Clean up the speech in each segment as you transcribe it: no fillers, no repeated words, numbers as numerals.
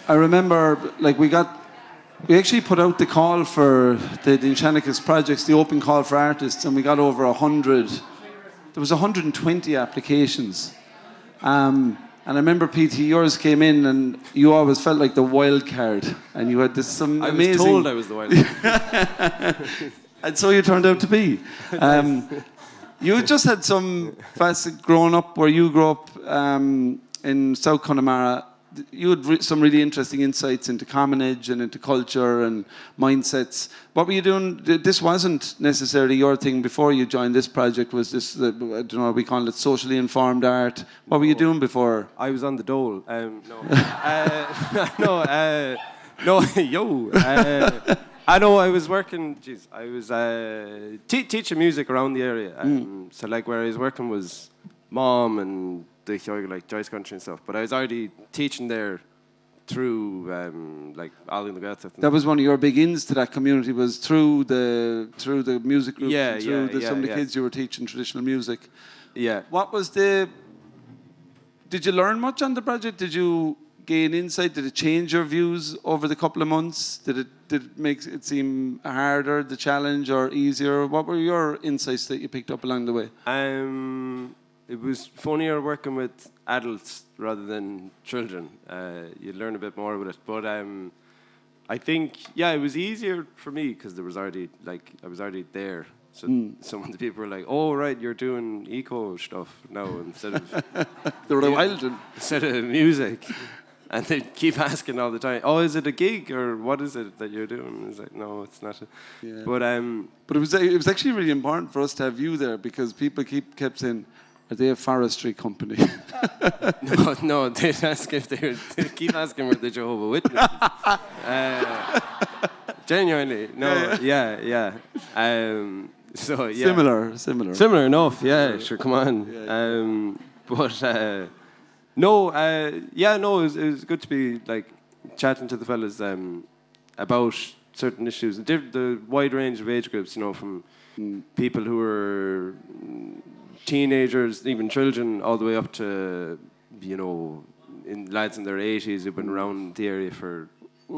I remember, like, we actually put out the call for the Enchanticus projects, the open call for artists, and we got over 100. There was 120 applications. And I remember, PT, yours came in, and you always felt like the wild card, and you had this amazing. I was told I was the wild card. And so you turned out to be. You just had some growing up where you grew up in South Connemara. You had some really interesting insights into commonage and into culture and mindsets. What were you doing? This wasn't necessarily your thing before you joined this project. Was this, I don't know, we call it socially informed art? What were you doing before? I was on the dole. I know I was working, I was teaching music around the area. So like where I was working was Mom and the like Joyce Country and stuff. But I was already teaching there through like Ardnaculla. That was one of your big ins to that community, was through the music group, some of the kids you were teaching traditional music. Yeah. What was did you learn much on the project? Did you gain insight? Did it change your views over the couple of months? Did it make it seem harder, the challenge, or easier? What were your insights that you picked up along the way? It was funnier working with adults rather than children. You learn a bit more with it. But I think, it was easier for me because I was already there. So some of the people were like, "Oh, right, you're doing eco stuff now instead of they were wild instead of music." And they keep asking all the time, "Oh, is it a gig or what is it that you're doing?" It's like, "No, it's not." Yeah. But it was actually really important for us to have you there because people kept saying, "Are they a forestry company?" No, they keep asking were the Jehovah's Witnesses. Genuinely, no, yeah. So yeah, similar enough. Yeah, sure. Come on. It was good to be like chatting to the fellas about certain issues, the wide range of age groups. From people who are teenagers, even children, all the way up to lads in their 80s who've been around the area for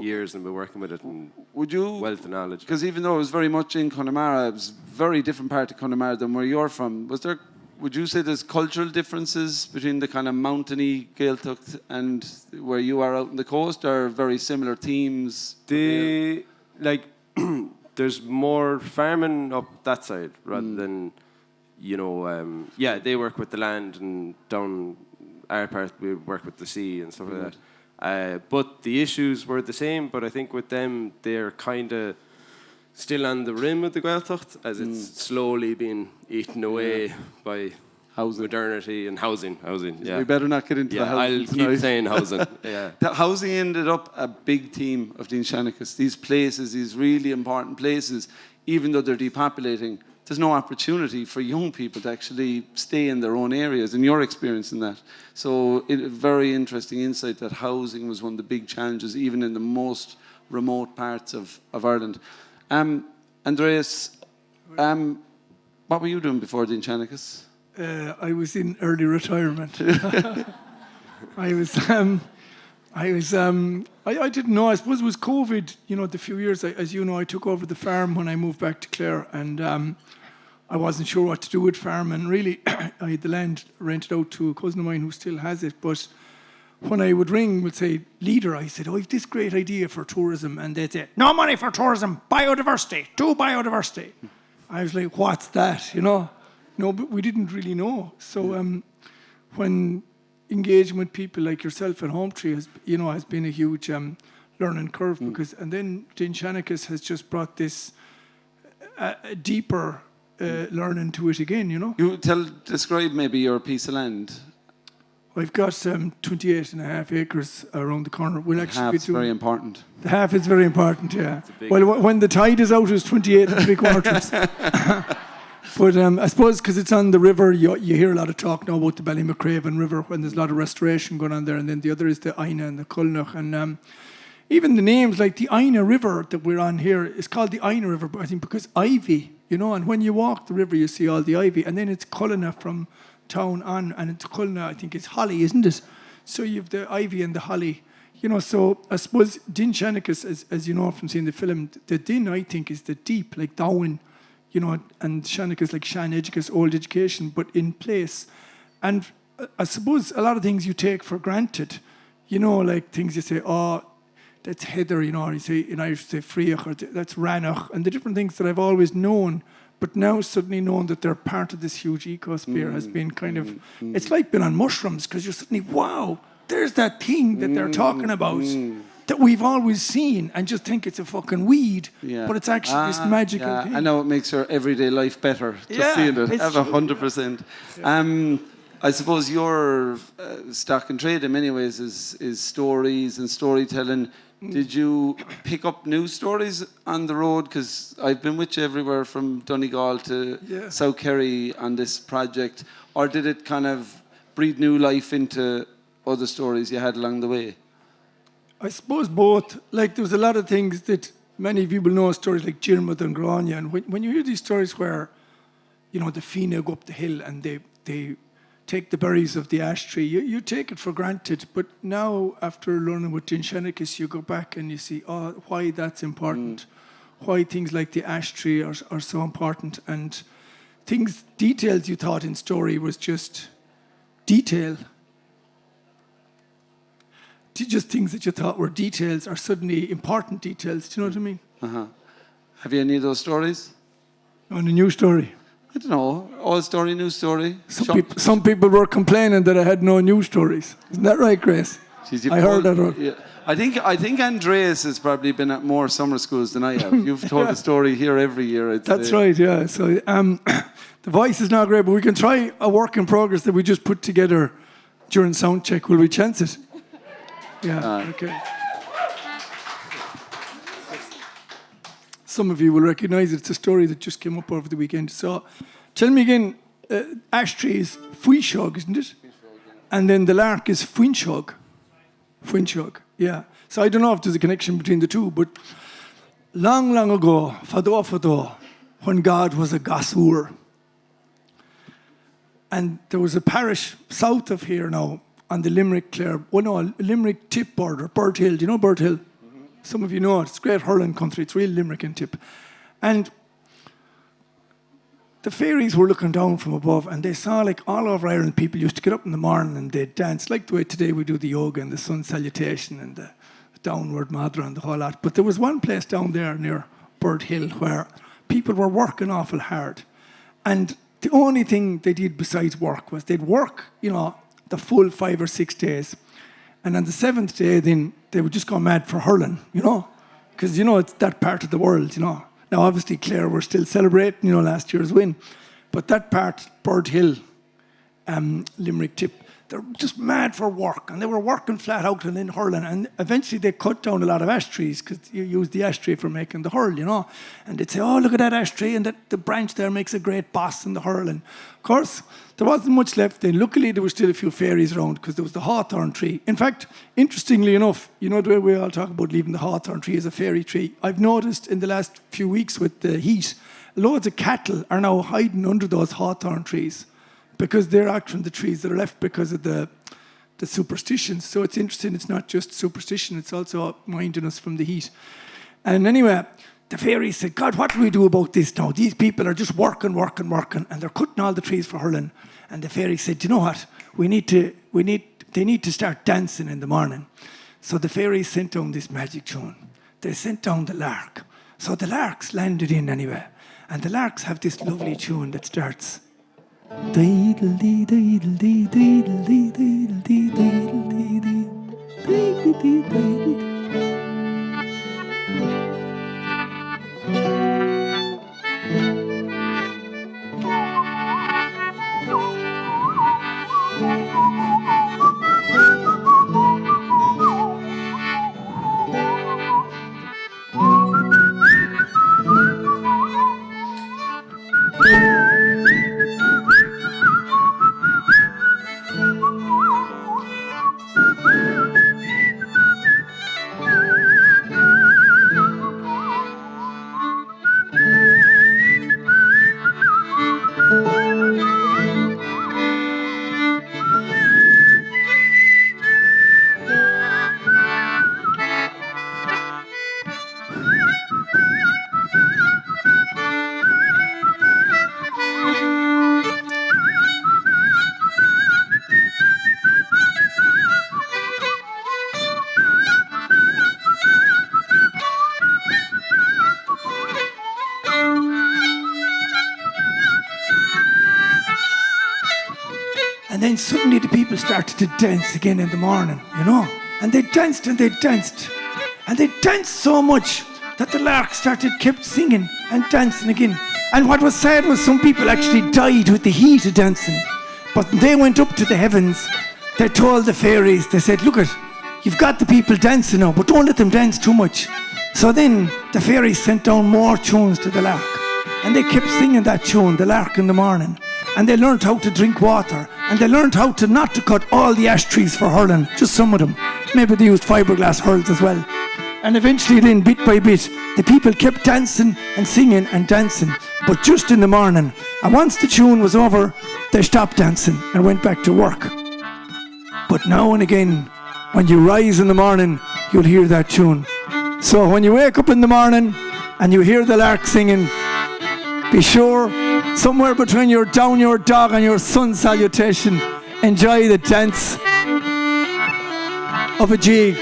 years and been working with it and wealth of knowledge. Because even though it was very much in Connemara, it was a very different part of Connemara than where you're from. Would you say there's cultural differences between the kind of mountainy Gaeltacht and where you are out on the coast, or very similar themes? There's more farming up that side rather than, they work with the land, and down our part we work with the sea and stuff like that. But the issues were the same, but I think with them, they're kind of still on the rim of the Gaeltacht as it's slowly being eaten away by housing, modernity and housing. Yeah. We better not get into the housing. I'll keep saying housing. Yeah. The housing ended up a big theme of the Enchanticus. These places, these really important places, even though they're depopulating, there's no opportunity for young people to actually stay in their own areas, and you're experiencing that. So very interesting insight that housing was one of the big challenges, even in the most remote parts of Ireland. Aindrias, what were you doing before the Enchanticus? I was in early retirement. I didn't know. I suppose it was COVID. The few years, as you know, I took over the farm when I moved back to Clare, and I wasn't sure what to do with farm. And really, I had the land rented out to a cousin of mine who still has it. But when I would ring, would say, "Leader," I said, "Oh, I've this great idea for tourism," and they'd say, "No money for tourism. Biodiversity. Do biodiversity." I was like, "What's that?" No, but we didn't really know. So when engaging with people like yourself at Home Tree has been a huge learning curve, because and then the Enchanticus has just brought this deeper learning to it again. Describe maybe your piece of land. I've got 28.5 acres around the corner. We'll actually be doing. Very important. The half is very important, yeah. Well, when the tide is out, it's 28.75. But I suppose because it's on the river, you hear a lot of talk now about the Ballymacraven River when there's a lot of restoration going on there. And then the other is the Aina and the Culnach. And even the names, like the Aina River that we're on here, is called the Aina River, I think, because ivy, and when you walk the river, you see all the ivy. And then it's Culnach from town on, and it's Culnach, I think it's holly, isn't it? So you have the ivy and the holly. So I suppose Din Shanachas, as you know from seeing the film, the Din, I think, is the deep, like Darwin, and Shanachas like Shan Educus, old education, but in place. And I suppose a lot of things you take for granted, like things you say, oh, that's Heather, or you say, in Irish, you say Friach, or that's Ranach, and the different things that I've always known, but now suddenly knowing that they're part of this huge ecosphere has been kind of, it's like being on mushrooms, because you're suddenly, wow, there's that thing that they're talking about that we've always seen and just think it's a fucking weed, but it's actually this magical thing. I know it makes your everyday life better, just seeing it. Have 100%. I suppose your stock and trade in many ways is stories and storytelling. Did you pick up new stories on the road? Because I've been with you everywhere from Donegal to South Kerry on this project. Or did it kind of breathe new life into other stories you had along the way? I suppose both. Like, there was a lot of things that many people know, stories like Jirmouth and Grania. And when you hear these stories where, the Fina go up the hill and they take the berries of the ash tree, you take it for granted. But now, after learning with Din Shanachas, you go back and you see, why that's important, why things like the ash tree are so important. And details you thought in story was just detail. Just things that you thought were details are suddenly important details. Do you know what I mean? Uh-huh. Have you any of those stories? On a new story. I don't know. Old story, new story. Some people were complaining that I had no news stories. Isn't that right, Grace? I heard that. Yeah. I think Aindrias has probably been at more summer schools than I have. You've told the story here every year. That's right, yeah. So the voice is not great, but we can try a work in progress that we just put together during sound check. Will we chance it? Yeah, okay. Some of you will recognise it. It's a story that just came up over the weekend. So tell me again, ash tree is Fuinshog, isn't it? And then the lark is Fuinshog. Fuinshog, yeah. So I don't know if there's a connection between the two, but long, long ago, Fado, when God was a gasur, and there was a parish south of here now, on the Limerick tip border, Bird Hill. Do you know Bird Hill? Mm-hmm. Some of you know it. It's great hurling country. It's real Limerick and tip. And the fairies were looking down from above and they saw, like, all over Ireland, people used to get up in the morning and they'd dance, like the way today we do the yoga and the sun salutation and the downward madra and the whole lot. But there was one place down there near Bird Hill where people were working awful hard. And the only thing they did besides work was they'd work, the full 5 or 6 days. And on the 7th day, then they would just go mad for hurling, because, it's that part of the world, Now, obviously, Clare were still celebrating, last year's win. But that part, Bird Hill, Limerick tip, they're just mad for work. And they were working flat out and then hurling. And eventually they cut down a lot of ash trees because you use the ash tree for making the hurl, And they'd say, oh, look at that ash tree. And the branch there makes a great boss in the hurl. And of course, there wasn't much left then. Luckily, there were still a few fairies around because there was the hawthorn tree. In fact, interestingly enough, the way we all talk about leaving the hawthorn tree as a fairy tree, I've noticed in the last few weeks with the heat, loads of cattle are now hiding under those hawthorn trees because they're actually the trees that are left because of the superstitions. So it's interesting. It's not just superstition. It's also minding us from the heat. And anyway, the fairies said, God, what do we do about this now? These people are just working, and they're cutting all the trees for hurling. And the fairies said, you know what? They need to start dancing in the morning. So the fairies sent down this magic tune. They sent down the lark. So the larks landed in anyway. And the larks have this lovely tune that starts, Deedle-dee, deedle-dee, deedle-dee, deedle-dee, deedle-dee, deedle-dee, deedle-dee. suddenly the people started to dance again in the morning, you know. And they danced and they danced. And they danced so much that the lark kept singing and dancing again. And what was sad was some people actually died with the heat of dancing. But they went up to the heavens. They told the fairies, they said, look it, you've got the people dancing now, but don't let them dance too much. So then the fairies sent down more tunes to the lark. And they kept singing that tune, the lark in the morning. And they learned how to drink water. And they learned how to not to cut all the ash trees for hurling, just some of them. Maybe they used fiberglass hurls as well. And eventually then, bit by bit, the people kept dancing and singing and dancing, but just in the morning. And once the tune was over, they stopped dancing and went back to work. But now and again, when you rise in the morning, you'll hear that tune. So when you wake up in the morning and you hear the lark singing, be sure, somewhere between your down your dog and your sun salutation, enjoy the dance of a jig.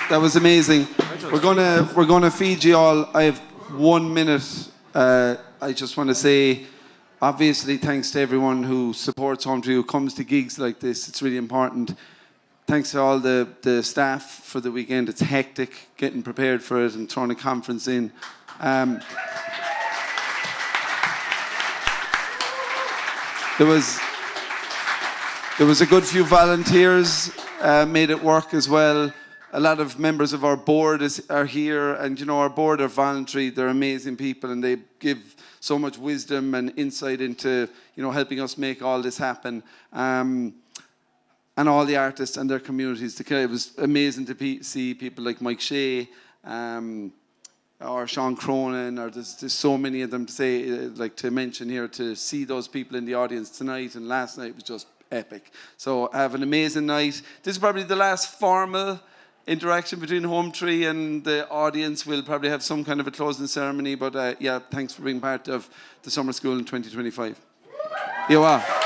That was amazing. We're gonna feed you all. I have 1 minute. I just want to say, obviously, thanks to everyone who supports Home Tree, who comes to gigs like this. It's really important. Thanks to all the staff for the weekend. It's hectic getting prepared for it and throwing a conference in. There was a good few volunteers made it work as well. A lot of members of our board are here, and you know, our board are voluntary. They're amazing people, and they give so much wisdom and insight into, you know, helping us make all this happen. And all the artists and their communities. It was amazing to see people like Mike Shea, or Sean Cronin, or there's so many of them to say, like to mention here, to see those people in the audience tonight and last night was just epic. So have an amazing night. This is probably the last formal interaction between Home Tree and the audience. We'll probably have some kind of a closing ceremony, but yeah, thanks for being part of the summer school in 2025. Yeah.